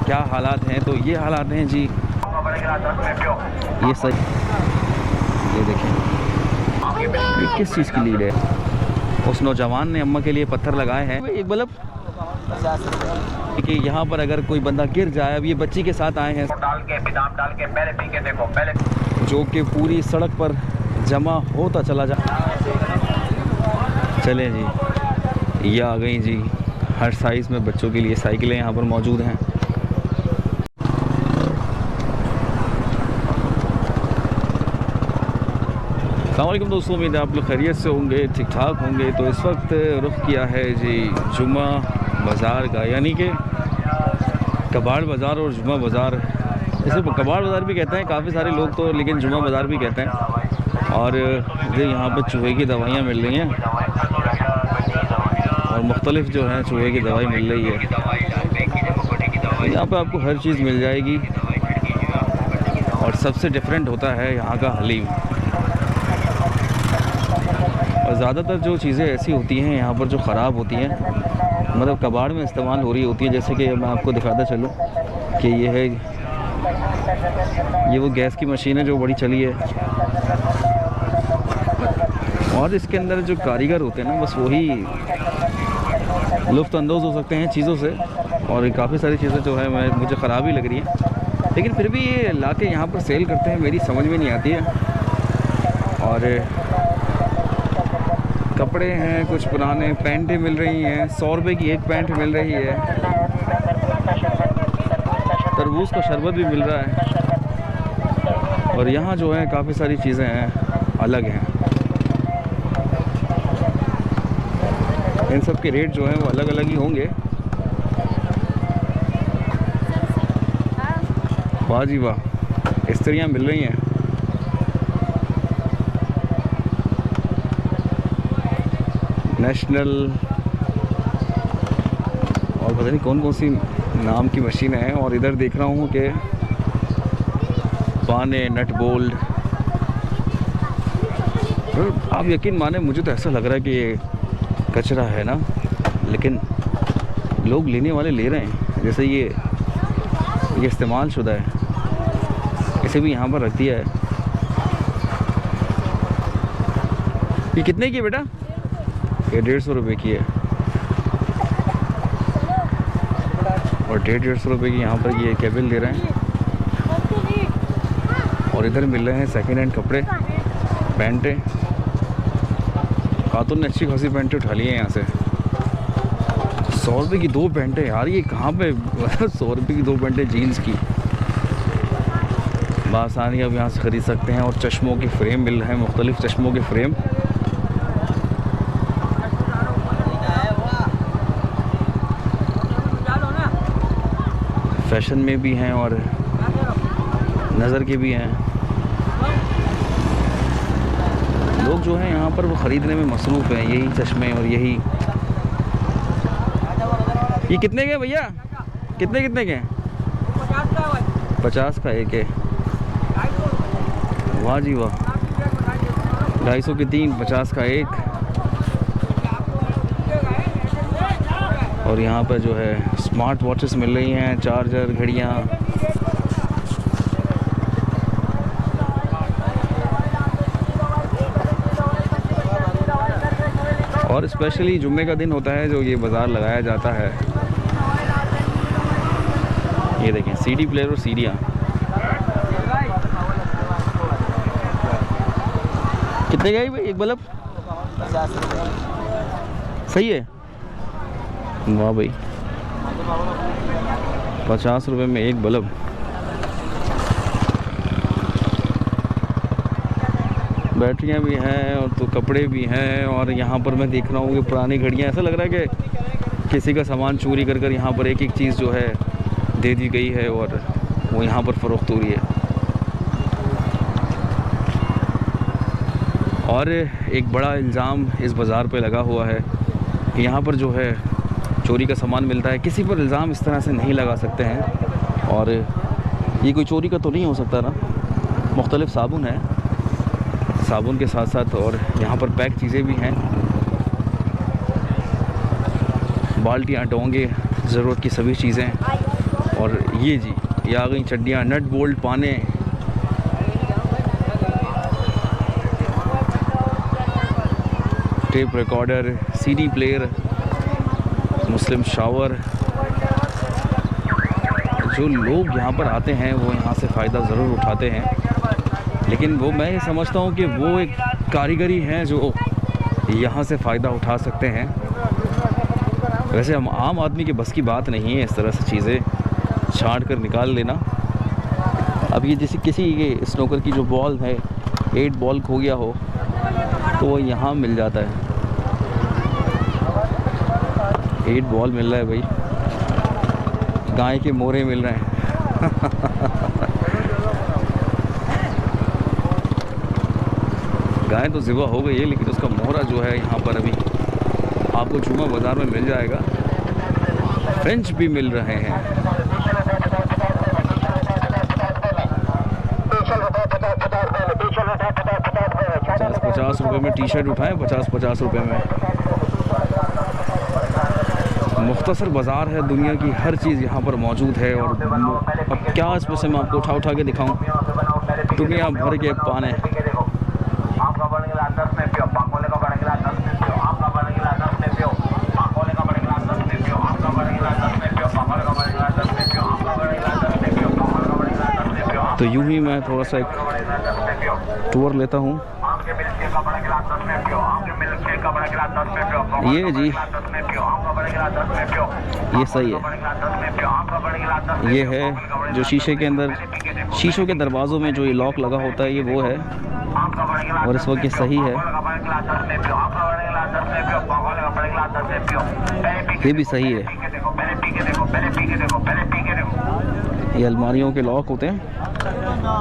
क्या हालात हैं। तो ये हालात हैं जी, ये सही, ये देखें ये किस चीज़ की लीड है। उस नौजवान ने अम्मा के लिए पत्थर लगाए हैं। एक बल्ब कि यहाँ पर अगर कोई बंदा गिर जाए, अब ये बच्ची के साथ आए हैं जो कि पूरी सड़क पर जमा होता चला जा। चलें जी, ये आ गई जी, हर साइज़ में बच्चों के लिए साइकिलें यहाँ पर मौजूद हैं। अस्सलामुअलैकुम दोस्तों, उम्मीद है आप लोग खैरियत से होंगे, ठीक ठाक होंगे। तो इस वक्त रुख किया है जी जुम्मा बाज़ार का, यानी कि कबाड़ बाज़ार और जुम्मा बाज़ार। इसे कबाड़ बाज़ार भी कहते हैं काफ़ी सारे लोग तो, लेकिन जुम्मा बाज़ार भी कहते हैं। और ये यहाँ पर चूहे की दवाइयाँ मिल रही हैं और मुख्तलिफ़ जो है चूहे की दवाई मिल रही है। यहाँ पर आपको हर चीज़ मिल जाएगी और सबसे डिफरेंट होता है यहाँ का हलीम। और ज़्यादातर जो चीज़ें ऐसी होती हैं यहाँ पर जो ख़राब होती हैं, मतलब कबाड़ में इस्तेमाल हो रही होती है, जैसे कि मैं आपको दिखाता चलूँ कि ये है, ये वो गैस की मशीन है जो बड़ी चली है। और इसके अंदर जो कारीगर होते हैं ना, बस वही लुत्फ़अंदोज़ हो सकते हैं चीज़ों से। और काफ़ी सारी चीज़ें जो है मुझे ख़राब ही लग रही हैं, लेकिन फिर भी ये ला के यहाँ पर सेल करते हैं, मेरी समझ में नहीं आती है। और कपड़े हैं, कुछ पुराने पैंटें मिल रही हैं, 100 रुपये की एक पैंट मिल रही है। तरबूज का शरबत भी मिल रहा है। और यहाँ जो है काफ़ी सारी चीज़ें हैं, अलग हैं। इन सब के रेट जो हैं वो अलग अलग ही होंगे। वाह जी वाह, इस्त्रियाँ मिल रही हैं। नेशनल और पता नहीं कौन कौन सी नाम की मशीनें हैं। और इधर देख रहा हूँ कि पाने, नट बोल्ट। आप यकीन माने, मुझे तो ऐसा लग रहा है कि ये कचरा है ना, लेकिन लोग लेने वाले ले रहे हैं। जैसे ये इस्तेमाल शुदा है, इसे भी यहाँ पर रख दिया है। ये कितने की है बेटा? ये 150 रुपये की है। और 150 रुपये की यहाँ पर ये केबल दे रहे हैं। और इधर मिल रहे हैं सेकेंड हैंड कपड़े, पैंटें। खातून ने अच्छी खासी पैंटें उठा ली हैं यहाँ से। 100 रुपये की 2 पैंटें यार, ये कहाँ पे 100 रुपये की 2 पैंटें जीन्स की बासानी अब यहाँ से ख़रीद सकते हैं। और चश्मों के फ्रेम मिल रहे हैं, मुख्तलिफ़ चश्मों के फ्रेम। फैशन में भी हैं और नज़र के भी हैं। लोग जो हैं यहाँ पर वो ख़रीदने में मसरूफ़ हैं, यही चश्मे और यही। ये कितने के भैया? कितने के? 50 का एक है। वाह जी वाह, 250 के 3, 50 का एक। और यहाँ पर जो है स्मार्ट वॉचेस मिल रही हैं, चार्जर, घड़ियाँ। और स्पेशली जुम्मे का दिन होता है जो ये बाज़ार लगाया जाता है। ये देखें सीडी प्लेयर और सीडियाँ। कितने का है भाई एक बल्ब? 50 रुपये। सही है, वाह भाई, 50 रुपये में एक बल्ब। बैटरियां भी हैं और तो कपड़े भी हैं। और यहाँ पर मैं देख रहा हूँ कि पुरानी घड़ियाँ, ऐसा लग रहा है कि किसी का सामान चोरी कर कर यहाँ पर एक एक चीज़ जो है दे दी गई है और वो यहाँ पर फ़रोख्त हो रही है। और एक बड़ा इल्ज़ाम इस बाज़ार पे लगा हुआ है कि यहाँ पर जो है चोरी का सामान मिलता है। किसी पर इल्ज़ाम इस तरह से नहीं लगा सकते हैं। और ये कोई चोरी का तो नहीं हो सकता ना। मुख्तलिफ़ साबुन है, साबुन के साथ साथ और यहाँ पर पैक चीज़ें भी हैं, बाल्टियाँ, डोंगे, ज़रूरत की सभी चीज़ें। और ये जी, ये आ गई चड्डियाँ, नट बोल्ट पाने, tape recorder, CD player, Muslim shower. जो लोग यहाँ पर आते हैं वो यहाँ से फ़ायदा ज़रूर उठाते हैं, लेकिन वो मैं समझता हूँ कि वो एक कारीगरी हैं जो यहाँ से फ़ायदा उठा सकते हैं। वैसे हम आम आदमी के बस की बात नहीं है इस तरह से चीज़ें छांट कर निकाल लेना। अब ये जैसे किसी ये स्नोकर की जो बॉल है, 8 बॉल खो गया हो तो वो यहाँ मिल जाता है। 8 बॉल मिल रहा है भाई, गाय के मोरे मिल रहे हैं। गाय तो ज़िबा हो गई है, लेकिन उसका मोहरा जो है यहाँ पर अभी आपको जुमा बाज़ार में मिल जाएगा। फ्रेंच भी मिल रहे हैं। 50 रुपये में टी शर्ट उठाएं, 50 रुपये में। मुख्तसर बाज़ार है, दुनिया की हर चीज़ यहाँ पर मौजूद है। और अब क्या इसमें से मैं आपको उठा के दिखाऊं, दुनिया भर के पाने। तो यूं ही मैं थोड़ा सा एक टूर लेता हूँ। ये जी, ये सही है। ये है जो शीशे के अंदर, शीशों के दरवाज़ों में जो ये लॉक लगा होता है, ये वो है। और इस वक्त ये सही है। ये भी सही है। ये अलमारियों के लॉक होते हैं,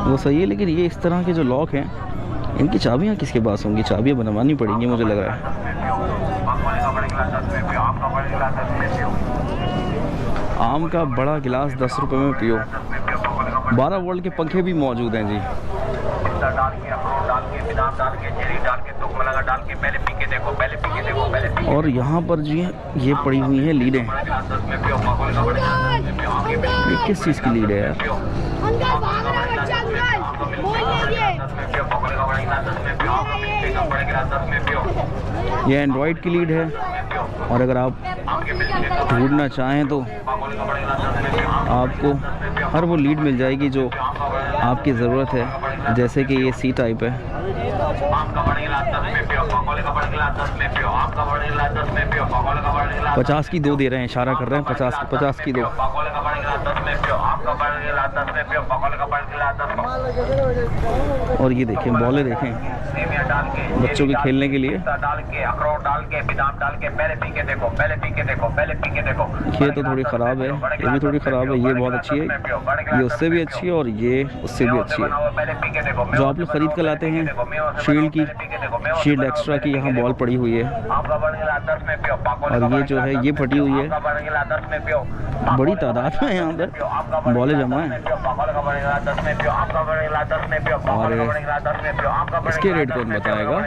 वो सही है। लेकिन ये इस तरह के जो लॉक हैं, इनकी चाबियाँ किसके पास होंगी? चाबियाँ बनवानी पड़ेंगी मुझे लग रहा है। आम का बड़ा गिलास 10 रुपये में पियो। 12 वोल्ट के पंखे भी मौजूद हैं जी। और यहाँ पर जी ये पड़ी हुई है लीडें। ये किस चीज़ की लीड है यार? ये एंड्रॉयड की लीड है। और अगर आप ढूंढना चाहें तो आपको हर वो लीड मिल जाएगी जो आपकी ज़रूरत है। जैसे कि ये सी टाइप है। 50 की 2 दे रहे हैं, इशारा कर रहे हैं 50 की 2। और ये देखें, बॉलें देखें बच्चों के खेलने के लिए। ये तो थोड़ी ख़राब है, ये भी थोड़ी ख़राब है। ये बहुत अच्छी है, ये उससे भी अच्छी है और ये उससे भी अच्छी है। जो आप लोग ख़रीद कर लाते हैं शील्ड की, शील्ड एक्स्ट्रा की यहाँ बॉल पड़ी हुई है। और ये जो है ये फटी हुई है। बड़ी तादाद में यहाँ पर बॉलें जमा हैं। और इसके रेट कौन बताएगा?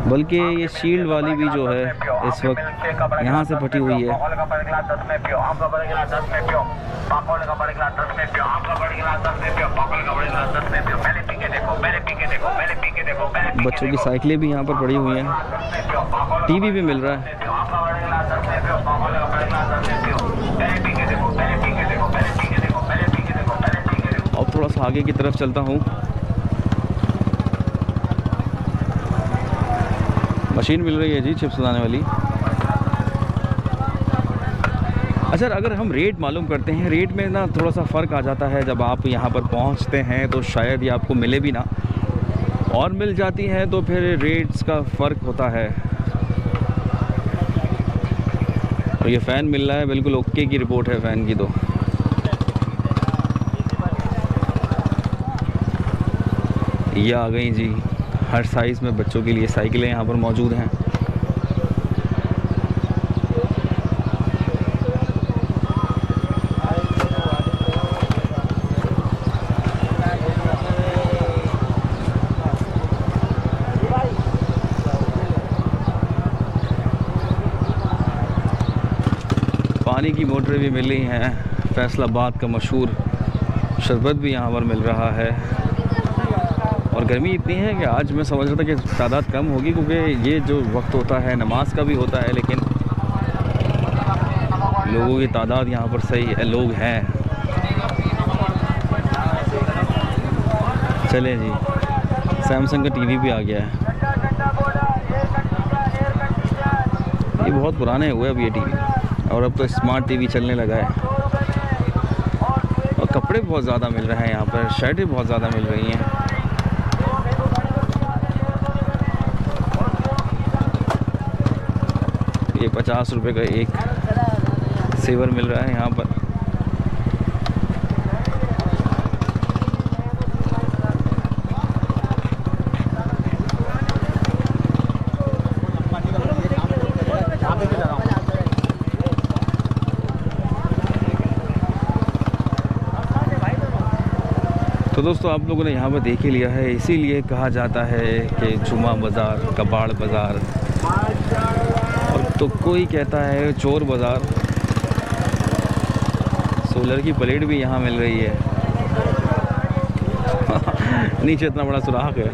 बल्कि ये शील्ड वाली भी जो है इस वक्त यहाँ से फटी हुई है। बच्चों की साइकिलें भी यहाँ पर पड़ी हुई हैं। टीवी भी मिल रहा है। अब थोड़ा सा आगे की तरफ चलता हूँ। मशीन मिल रही है जी चिप्स बनाने वाली। अच्छा, अगर हम रेट मालूम करते हैं, रेट में ना थोड़ा सा फ़र्क आ जाता है। जब आप यहाँ पर पहुँचते हैं तो शायद ये आपको मिले भी ना, और मिल जाती है तो फिर रेट्स का फ़र्क होता है। और ये फ़ैन मिल रहा है, बिल्कुल ओके की रिपोर्ट है फ़ैन की। तो ये आ गई जी, हर साइज़ में बच्चों के लिए साइकिलें यहाँ पर मौजूद हैं। पानी की मोटरें भी मिल रही हैं। फैसलाबाद का मशहूर शरबत भी यहाँ पर मिल रहा है। और गर्मी इतनी है कि आज मैं समझ रहा था कि तादाद कम होगी, क्योंकि ये जो वक्त होता है नमाज का भी होता है, लेकिन लोगों की तादाद यहाँ पर सही है, लोग हैं। चलें जी, सैमसंग का टीवी भी आ गया है। ये बहुत पुराने हुए अब ये टीवी, और अब तो स्मार्ट टीवी चलने लगा है। और कपड़े बहुत ज़्यादा मिल रहे हैं यहाँ पर, शर्टें बहुत ज़्यादा मिल रही हैं। ये 50 रुपए का एक सेवर मिल रहा है यहाँ पर। तो दोस्तों, आप लोगों ने यहाँ पर देख ही लिया है, इसीलिए कहा जाता है कि जुमा बाज़ार, कबाड़ बाज़ार, और तो कोई कहता है चोर बाज़ार। सोलर की प्लेट भी यहाँ मिल रही है। नीचे इतना बड़ा सुराख है।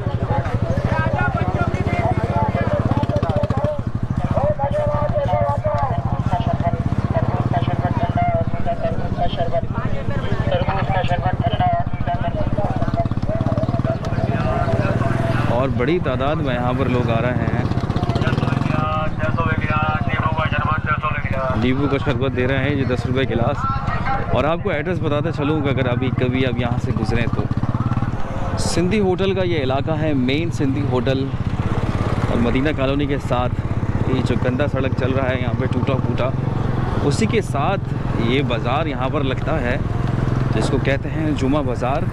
और बड़ी तादाद में यहाँ पर लोग आ रहे हैं। नींबू का शरबत दे रहे हैं ये 10 रुपये गिलास। और आपको एड्रेस बताते चलूँ कि अगर अभी कभी आप यहाँ से गुजरें तो सिंधी होटल का ये इलाका है, मेन सिंधी होटल, और मदीना कॉलोनी के साथ ये जो गंदा सड़क चल रहा है यहाँ पे टूटा फूटा, उसी के साथ ये बाज़ार यहाँ पर लगता है जिसको कहते हैं जुमा बाज़ार।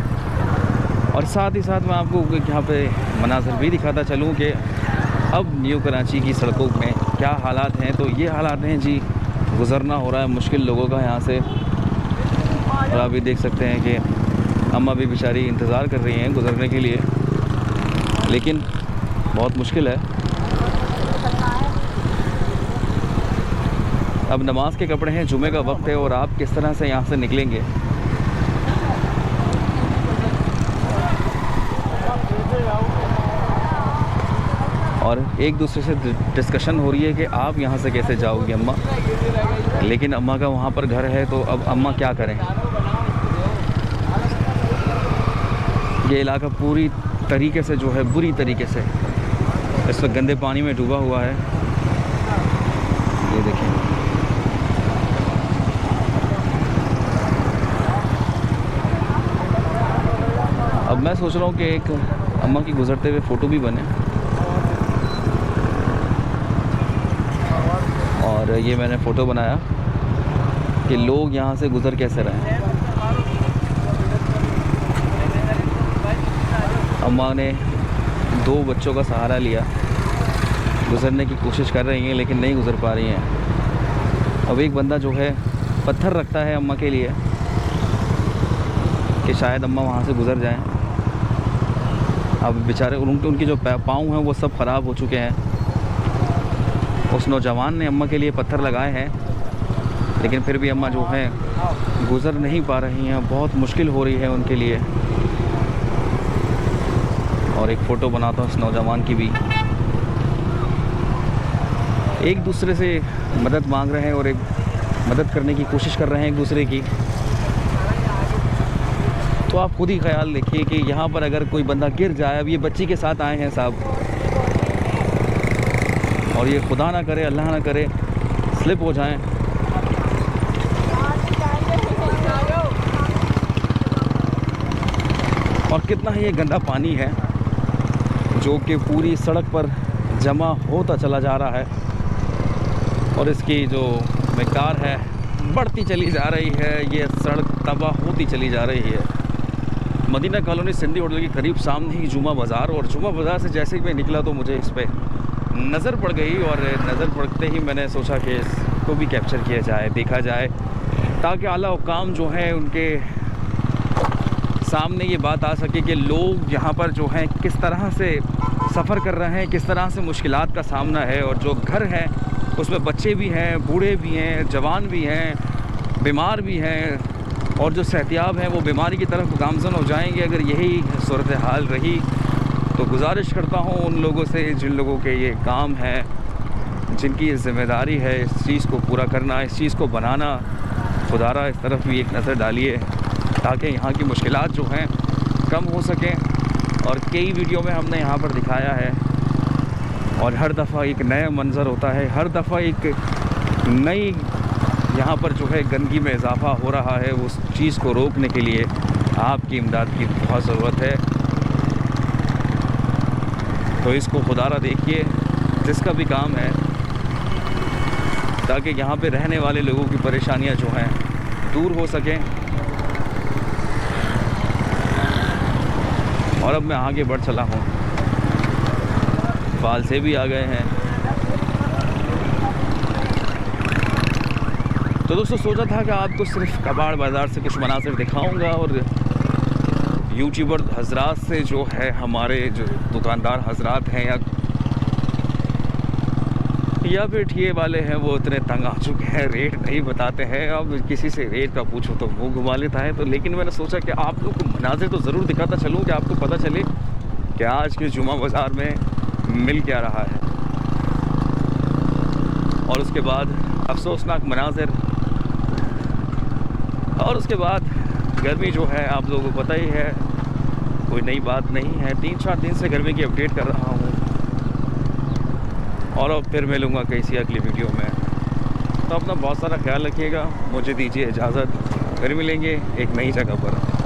और साथ ही साथ मैं आपको यहाँ पे मनाज़र भी दिखाता चलूँ कि अब न्यू कराची की सड़कों में क्या हालात हैं। तो ये हालात हैं जी, गुज़रना हो रहा है मुश्किल लोगों का यहाँ से। और आप भी देख सकते हैं कि अम्मा भी बेचारी इंतज़ार कर रही हैं गुज़रने के लिए, लेकिन बहुत मुश्किल है। अब नमाज के कपड़े हैं, जुमे का वक्त है, और आप किस तरह से यहाँ से निकलेंगे। और एक दूसरे से डिस्कशन हो रही है कि आप यहाँ से कैसे जाओगे अम्मा, लेकिन अम्मा का वहाँ पर घर है, तो अब अम्मा क्या करें। ये इलाका पूरी तरीके से जो है, बुरी तरीके से इस वक्त गंदे पानी में डूबा हुआ है। ये देखें, अब मैं सोच रहा हूँ कि एक अम्मा की गुजरते हुए फ़ोटो भी बने। और ये मैंने फ़ोटो बनाया कि लोग यहाँ से गुज़र कैसे रहे हैं। अम्मा ने 2 बच्चों का सहारा लिया, गुज़रने की कोशिश कर रही हैं, लेकिन नहीं गुज़र पा रही हैं। अब एक बंदा जो है पत्थर रखता है अम्मा के लिए कि शायद अम्मा वहाँ से गुज़र जाएं। अब बेचारे उनके जो पाँव हैं वो सब ख़राब हो चुके हैं। उस नौजवान ने अम्मा के लिए पत्थर लगाए हैं, लेकिन फिर भी अम्मा जो है गुज़र नहीं पा रही हैं, बहुत मुश्किल हो रही है उनके लिए। और एक फ़ोटो बनाता हूँ इस नौजवान की भी। एक दूसरे से मदद मांग रहे हैं और एक मदद करने की कोशिश कर रहे हैं एक दूसरे की। तो आप खुद ही ख्याल देखिए कि यहाँ पर अगर कोई बंदा गिर जाए, अब ये बच्ची के साथ आए हैं साहब, और ये खुदा ना करे, अल्लाह ना करे, स्लिप हो जाएं। और कितना ही ये गंदा पानी है जो कि पूरी सड़क पर जमा होता चला जा रहा है, और इसकी जो मिक़दार है बढ़ती चली जा रही है। ये सड़क तबाह होती चली जा रही है। मदीना कॉलोनी सिंधी होटल के करीब सामने ही जुमा बाज़ार, और जुमा बाज़ार से जैसे ही मैं निकला तो मुझे इस पर नज़र पड़ गई, और नज़र पड़ते ही मैंने सोचा कि इसको भी कैप्चर किया जाए, देखा जाए, ताकि आला हुकाम जो हैं उनके सामने ये बात आ सके कि लोग यहाँ पर जो हैं किस तरह से सफ़र कर रहे हैं, किस तरह से मुश्किलात का सामना है। और जो घर है उसमें बच्चे भी हैं, बूढ़े भी हैं, जवान भी हैं, बीमार भी हैं, और जो सेहतियाब हैं वो बीमारी की तरफ गामज़न हो जाएंगे अगर यही सूरत हाल रही। तो गुजारिश करता हूँ उन लोगों से जिन लोगों के ये काम है, जिनकी ये ज़िम्मेदारी है इस चीज़ को पूरा करना, इस चीज़ को बनाना, खुदारा इस तरफ भी एक नज़र डालिए ताकि यहाँ की मुश्किलात जो हैं कम हो सकें। और कई वीडियो में हमने यहाँ पर दिखाया है और हर दफ़ा एक नया मंज़र होता है, हर दफ़ा एक नई यहाँ पर जो है गंदगी में इजाफ़ा हो रहा है। उस चीज़ को रोकने के लिए आपकी इमदाद की बहुत ज़रूरत है। तो इसको खुदारा देखिए जिसका भी काम है, ताकि यहाँ पे रहने वाले लोगों की परेशानियाँ जो हैं दूर हो सकें। और अब मैं आगे बढ़ चला हूँ, फाल से भी आ गए हैं। तो दोस्तों सोचा था कि आपको सिर्फ कबाड़ बाज़ार से कुछ मनासिर दिखाऊंगा और यूट्यूबर हजरात से जो है हमारे जो दुकानदार हजरात हैं या फिर ठिए वाले हैं वो इतने तंग आ चुके हैं, रेट नहीं बताते हैं। अब किसी से रेट का पूछो तो मुंह घुमा लेता है। तो लेकिन मैंने सोचा कि आप लोग को मनाजिर तो ज़रूर दिखाता चलूँ कि आपको पता चले कि आज के जुमा बाज़ार में मिल क्या रहा है। और उसके बाद अफसोसनाक मनाजिर, और उसके बाद गर्मी जो है आप लोगों को पता ही है, कोई नई बात नहीं है। 3-4 दिन से गर्मी की अपडेट कर रहा हूँ और अब फिर मिलूँगा किसी अगली वीडियो में। तो अपना बहुत सारा ख्याल रखिएगा, मुझे दीजिए इजाज़त, फिर मिलेंगे एक नई जगह पर।